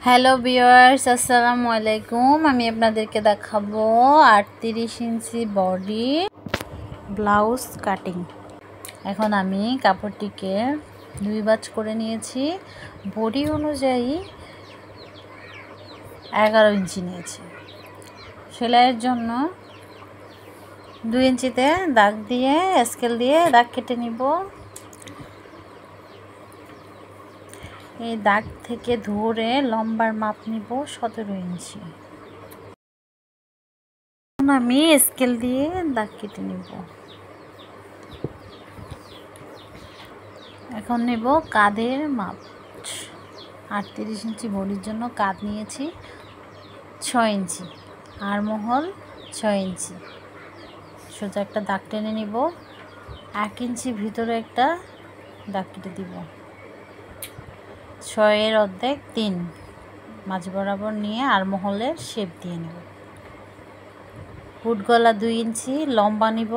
Hello viewers, আসসালামু আলাইকুম। আমি আপনাদেরকে দেখাবো 38 ইঞ্চি বডি ব্লাউজ কাটিং। এখন আমি কাপড়টিকে 2 ভাঁজ করে নিয়েছি। বডি অনুযায়ী 11 ইঞ্চি নিয়েছি। সেলাইয়ের জন্য 2 ইঞ্চিতে দাগ দিয়ে স্কেল দিয়ে দাগ কেটে নিব। এই দাগ থেকে ধরে লম্বার মাপ নিব 17 ইঞ্চি। এখন আমি স্কেল দিয়ে দাগ কেটে নিব। এখন নেব কাঁধের মাপ। 38 ইঞ্চি বডির জন্য কাঁধ নিয়েছি 6 ইঞ্চি, আরমহল 6 ইঞ্চি। সোজা একটা দাগ টেনে নিব। 1 ইঞ্চি ভিতরে একটা দাগ কেটে দিব। 6 এর অর্ধেক 3 মাঝ বরাবর নিয়ে আরমহলের শেপ দিয়ে নেব। বুট গলা 2 ইঞ্চি লম্বা নিব,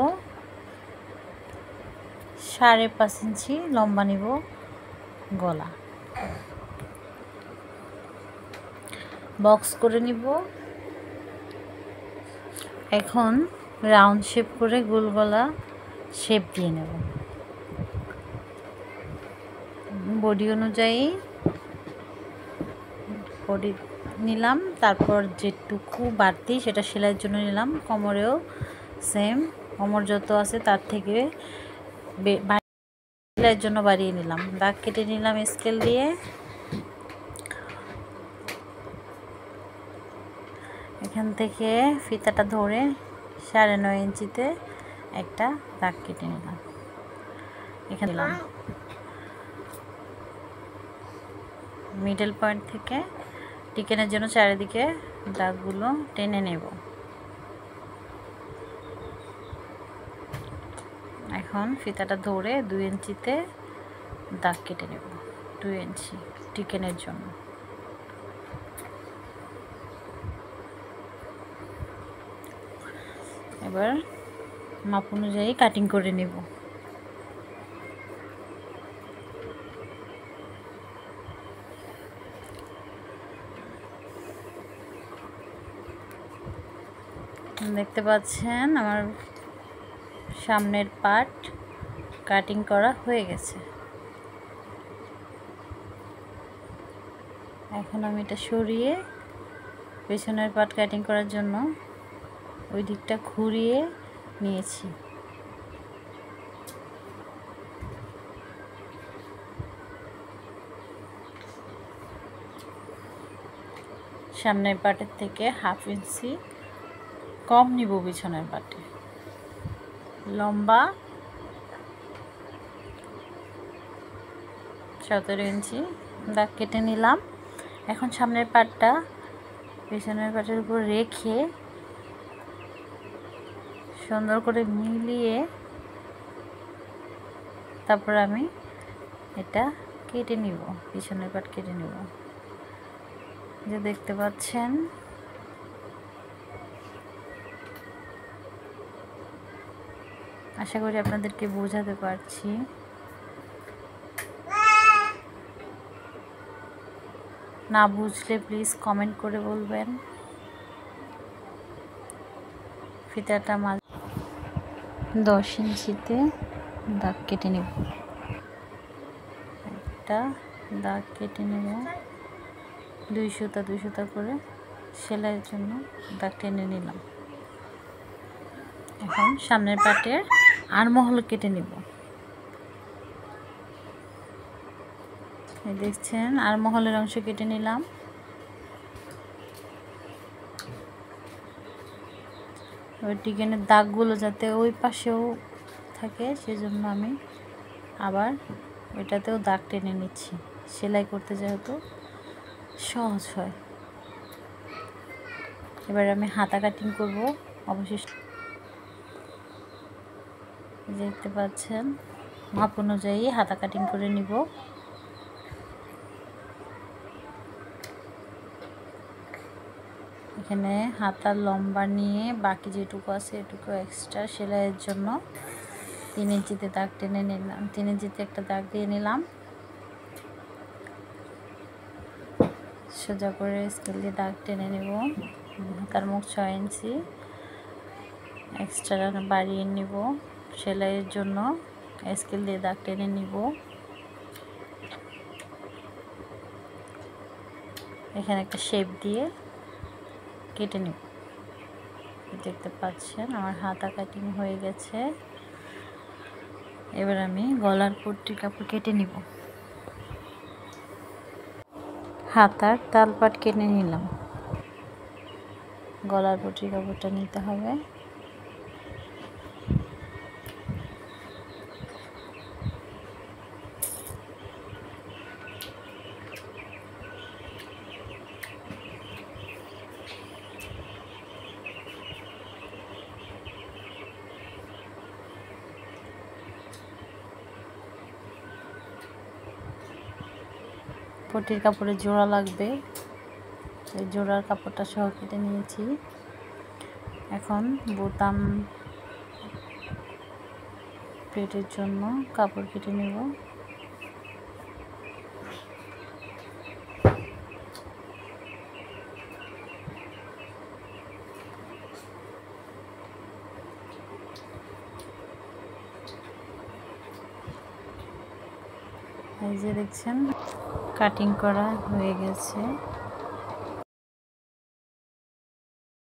5.5 ইঞ্চি লম্বা নিব গলা। বক্স করে নিব। এখন রাউন্ড শেপ করে গোল গলা শেপ দিয়ে নেব। বডি অনুযায়ী বডি নিলাম, তারপর যেটুকু বাড়তি সেটা সেলাইয়ের জন্য নিলাম। কোমরেও সেম, কোমর যত আছে তার থেকে সেলাইয়ের জন্য বাড়িয়ে নিলাম। দাগ কেটে নিলাম স্কেল দিয়ে। এখান থেকে ফিতাটা ধরে 9.5 ইঞ্চিতে একটা দাগ কেটে নিলাম। এখানে মিডল পয়েন্ট থেকে টিকেনের জন্য চারিদিকে দাগগুলো টেনে নেব। এখন ফিতাটা ধরে 2 ইঞ্চিতে দাগ কেটে নেব। 2 ইঞ্চি টিকেনের জন্য। এবার মাপ অনুযায়ী কাটিং করে নেব। দেখতে পাচ্ছেন আমার সামনের পার্ট কাটিং করা হয়ে গেছে। এখন আমি এটা সরিয়ে পেছনের পার্ট কাটিং করার জন্য ওই দিকটা ঘুরিয়ে নিয়েছি। সামনের পার্টের থেকে 1/2 ইঞ্চি কম নিব পিছনের পার্টে। লম্বা 17 ইঞ্চি দাগ কেটে নিলাম। এখন সামনের পার্টটা পিছনের পার্টের উপর রেখে সুন্দর করে মিলিয়ে তারপর আমি এটা কেটে নিব, পিছনের পার্ট কেটে নিব। যে দেখতে পাচ্ছেন আশা করি আপনাদেরকে বোঝাতে পারছি। না বুঝলে প্লিজ কমেন্ট করে বলবেন। ফিতাটা 10 ইঞ্চিতে দাগ কেটে নেব। একটা দাগ কেটে নেব। 2 সুতা করে সেলাইয়ের জন্য দাগ টেনে নিলাম। এখন সামনের পার্টের আরমহল কেটে নেব। দেখছেন আরমহলের অংশ কেটে নিলাম। ওই টিকেনের দাগগুলো যাতে ওই পাশেও থাকে সেজন্য আমি আবার ওইটাতেও দাগ টেনে নিচ্ছি, সেলাই করতে যেহেতু সহজ হয়। এবার আমি হাতা কাটিং করব। অবশিষ্ট দেখতে পাচ্ছেন মাপ অনুযায়ী হাতা কাটিং করে নিব। এখানে হাতার লম্বা নিয়ে বাকি যেটুকু আছে এটুকু এক্সট্রা সেলাইয়ের জন্য 3 ইঞ্চিতে দাগ টেনে নিলাম। 3 ইঞ্চিতে একটা দাগ দিয়ে নিলাম। সোজা করে স্কেল দিয়ে দাগ টেনে নেব। হাতার মুখ 6 ইঞ্চি, এক্সট্রা বাড়িয়ে নিব। সেলাইয়ের জন্য স্কেল দিয়ে দাগ টেনে নিব। এখানে একটা শেপ দিয়ে কেটে নিব। দেখতে পাচ্ছেন আমার হাতা কাটিং হয়ে গেছে। এবার আমি গলার পট্টির কাপড় কেটে নিব। হাতার তালপাট কেটে নিলাম। গলার পট্টির কাপড়টা নিতে হবে। পট্টির কাপড়ে জোড়া লাগবে, এই জোড়ার কাপড়টা সহ কেটে নিয়েছি। এখন বোতাম প্লেটের জন্য কাপড় কেটে নেব। এই যে দেখছেন কাটিং করা হয়ে গেছে।